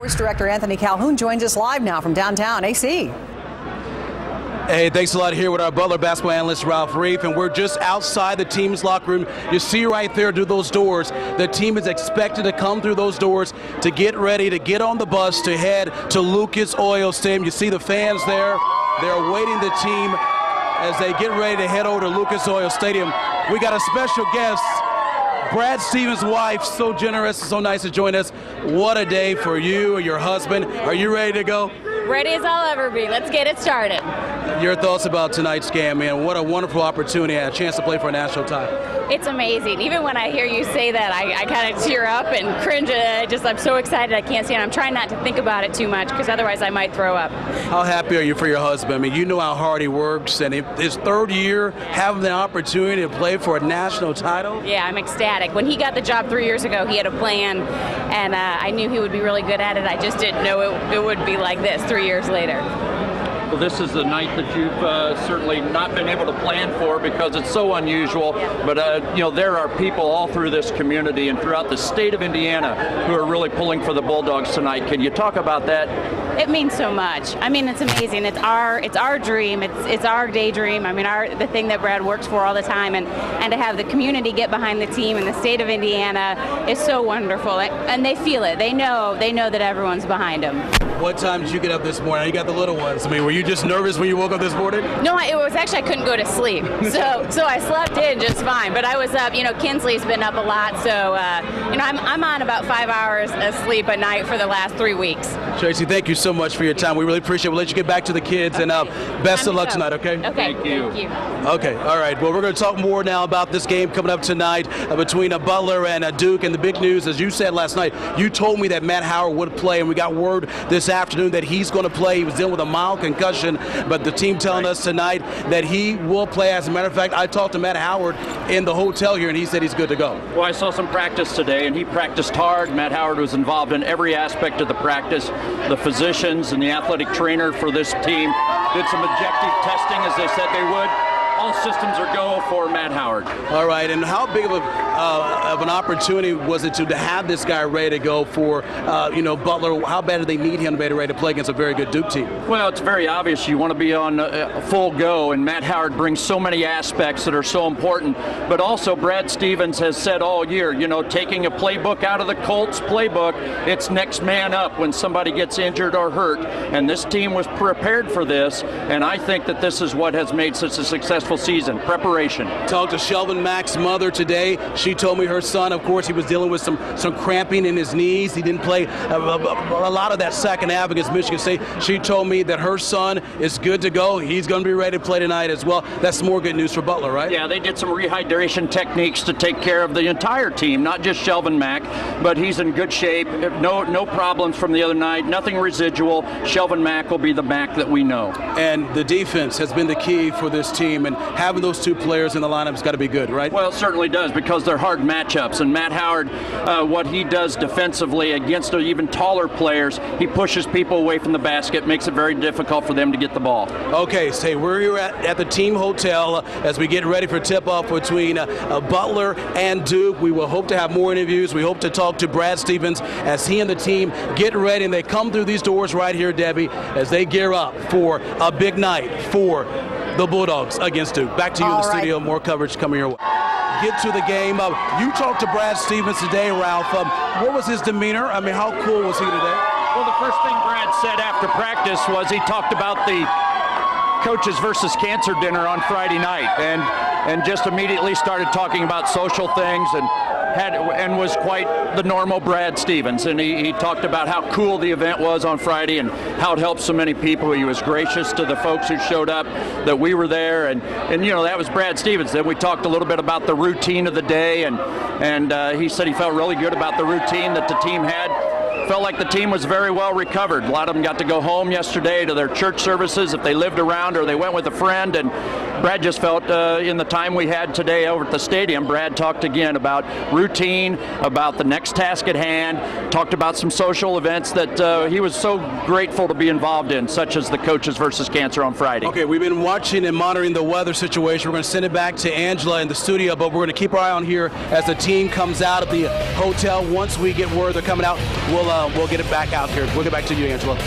Sports Director Anthony Calhoun joins us live now from downtown. AC. Hey, thanks a lot. Here with our Butler basketball analyst, Reiff, and we're just outside the team's locker room. You see right there through those doors, the team is expected to come through those doors to get ready to get on the bus to head to Lucas Oil Stadium. You see the fans there. They're awaiting the team as they get ready to head over to Lucas Oil Stadium. We got a special guest, Brad Stevens' wife, so generous, so nice to join us. What a day for you and your husband. Are you ready to go? Ready as I'll ever be. Let's get it started. Your thoughts about tonight's game, man. What a wonderful opportunity, a chance to play for a national title. It's amazing. Even when I hear you say that, I kind of tear up and cringe. I'm so excited I can't stand it. I'm trying not to think about it too much because otherwise I might throw up. How happy are you for your husband? I mean, you know how hard he works, and his third year having the opportunity to play for a national title? Yeah, I'm ecstatic. When he got the job 3 years ago, he had a plan, and I knew he would be really good at it. I just didn't know it would be like this 3 years later. Well, this is the night that you've certainly not been able to plan for because it's so unusual. Yeah. But, you know, there are people all through this community and throughout the state of Indiana who are really pulling for the Bulldogs tonight. Can you talk about that? It means so much. I mean, it's amazing. It's our dream. It's our daydream. I mean, the thing that Brad works for all the time, and to have the community get behind the team in the state of Indiana is so wonderful. And they feel it. They know that everyone's behind them. What time did you get up this morning? You got the little ones. I mean, were you just nervous when you woke up this morning? No, it was actually I couldn't go to sleep. So I slept in just fine. But I was up. You know, Kinsley's been up a lot, so you know, I'm on about 5 hours of sleep a night for the last 3 weeks. Tracy, thank you so much for your time. We really appreciate it. We'll let you get back to the kids, Okay. and best of luck tonight, okay? Okay, Thank you. Okay, all right. Well, we're going to talk more now about this game coming up tonight between Butler and Duke. And the big news, as you said last night, you told me that Matt Howard would play, and we got word this afternoon that he's going to play. He was dealing with a mild concussion, but the team telling us tonight that he will play. As a matter of fact, I talked to Matt Howard in the hotel here, and he said he's good to go. Well, I saw some practice today, and he practiced hard. Matt Howard was involved in every aspect of the practice. The physicians and the athletic trainer for this team did some objective testing, as they said they would. All systems are go for Matt Howard. All right, and how big of an opportunity was it to have this guy ready to go for, you know, Butler? How bad do they need him to be ready to play against a very good Duke team? Well, it's very obvious you want to be on full go, and Matt Howard brings so many aspects that are so important. But also, Brad Stevens has said all year, you know, taking a playbook out of the Colts playbook, it's next man up when somebody gets injured or hurt. And this team was prepared for this, and I think that this is what has made such a successful season, preparation. Talked to Shelvin Mack's mother today. She told me her son, of course, he was dealing with some cramping in his knees. He didn't play a lot of that second half against Michigan State. She told me that her son is good to go. He's going to be ready to play tonight as well. That's more good news for Butler, right? Yeah, they did some rehydration techniques to take care of the entire team, not just Shelvin Mack, but he's in good shape. No problems from the other night, nothing residual. Shelvin Mack will be the Mack that we know. And the defense has been the key for this team, and having those two players in the lineup has got to be good, right? Well, it certainly does, because they're hard matchups. And Matt Howard, what he does defensively against even taller players, he pushes people away from the basket, makes it very difficult for them to get the ball. Okay, so we're here at the team hotel as we get ready for tip-off between Butler and Duke. We will hope to have more interviews. We hope to talk to Brad Stevens as he and the team get ready, and they come through these doors right here, Debbie, as they gear up for a big night for the Bulldogs against Duke. Back to you in the studio. More coverage coming your way. Get to the game. You talked to Brad Stevens today, Ralph. What was his demeanor? I mean, how cool was he today? Well, the first thing Brad said after practice was he talked about the Coaches versus Cancer dinner on Friday night, and just immediately started talking about social things, and was quite the normal Brad Stevens. And he talked about how cool the event was on Friday and how it helped so many people. He was gracious to the folks who showed up, that we were there, and you know, that was Brad Stevens. Then we talked a little bit about the routine of the day, and he said he felt really good about the routine that the team had. Felt like the team was very well recovered. A lot of them got to go home yesterday to their church services if they lived around or they went with a friend. And Brad just felt in the time we had today over at the stadium, Brad talked again about routine, about the next task at hand, talked about some social events that he was so grateful to be involved in, such as the Coaches versus Cancer on Friday. Okay, we've been watching and monitoring the weather situation. We're going to send it back to Angela in the studio, but we're going to keep our eye on here as the team comes out of the hotel. Once we get word they're coming out, we'll we'll get it back out here. We'll get back to you, Angela.